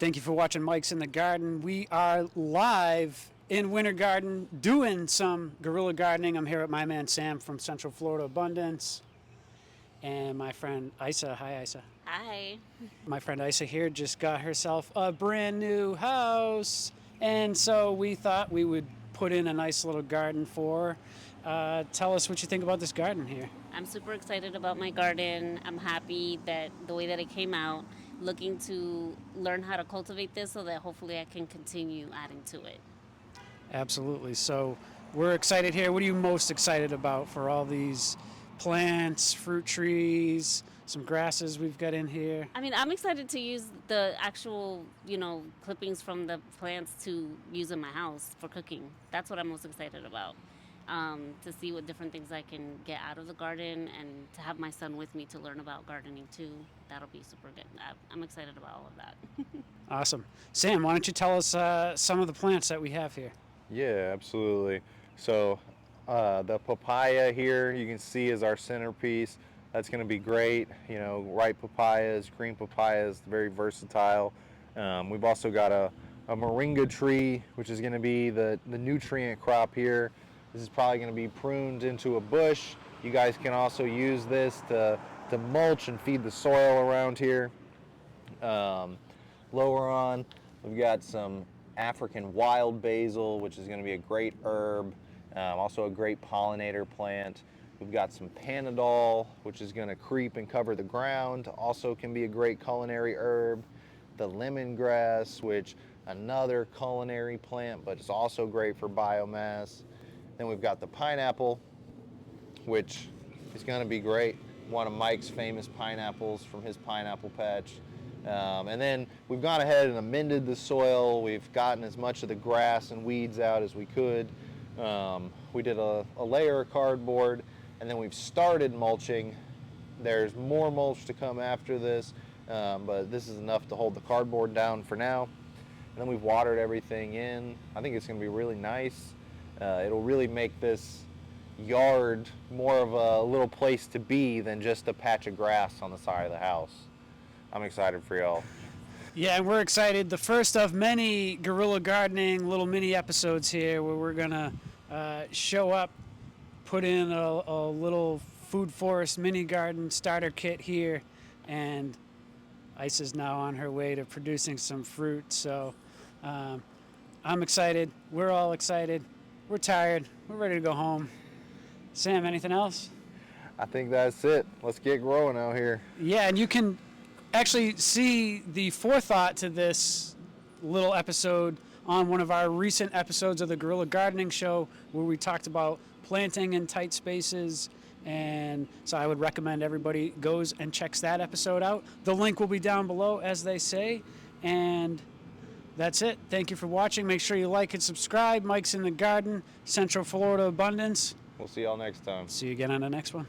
Thank you for watching Mike's in the Garden. We are live in Winter Garden doing some guerrilla gardening. I'm here with my man Sam from Central Florida Abundance and my friend Aixa. Hi, Aixa. Hi. My friend Aixa here just got herself a brand new house, and so we thought we would put in a nice little garden for her. Tell us what you think about this garden here. I'm super excited about my garden. I'm happy that the way that it came out. Looking to learn how to cultivate this so that hopefully I can continue adding to it. Absolutely. So we're excited here. What are you most excited about for all these plants, fruit trees, some grasses we've got in here? I mean, I'm excited to use the actual, clippings from the plants to use in my house for cooking. That's what I'm most excited about. To see what different things I can get out of the garden and to have my son with me to learn about gardening too. That'll be super good. I'm excited about all of that. Awesome. Sam, why don't you tell us some of the plants that we have here? Yeah, absolutely. So the papaya here you can see is our centerpiece. That's going to be great. Ripe papayas, green papayas, very versatile. We've also got a moringa tree, which is going to be the nutrient crop here. This is probably going to be pruned into a bush. You guys can also use this to mulch and feed the soil around here. Lower on, we've got some African wild basil, which is going to be a great herb, also a great pollinator plant. We've got some Panadol, which is going to creep and cover the ground, also can be a great culinary herb. The lemongrass, which another culinary plant, but it's also great for biomass. Then we've got the pineapple, which is going to be great. One of Mike's famous pineapples from his pineapple patch. And then we've gone ahead and amended the soil. We've gotten as much of the grass and weeds out as we could. We did a layer of cardboard, and then we've started mulching. There's more mulch to come after this, but this is enough to hold the cardboard down for now. And then we've watered everything in. I think it's going to be really nice. It'll really make this yard more of a little place to be than just a patch of grass on the side of the house. I'm excited for y'all. Yeah, and we're excited. The first of many guerrilla gardening little mini episodes here where we're going to show up, put in a little food forest mini garden starter kit here, and Ice is now on her way to producing some fruit. So I'm excited. We're all excited. We're tired. We're ready to go home. Sam, anything else? I think that's it. Let's get growing out here. Yeah, and you can actually see the forethought to this little episode on one of our recent episodes of the Guerrilla Gardening Show, where we talked about planting in tight spaces. And so I would recommend everybody goes and checks that episode out. The link will be down below, as they say. And that's it. Thank you for watching. Make sure you like and subscribe. Mike's in the Garden, Central Florida Abundance. We'll see y'all next time. See you again on the next one.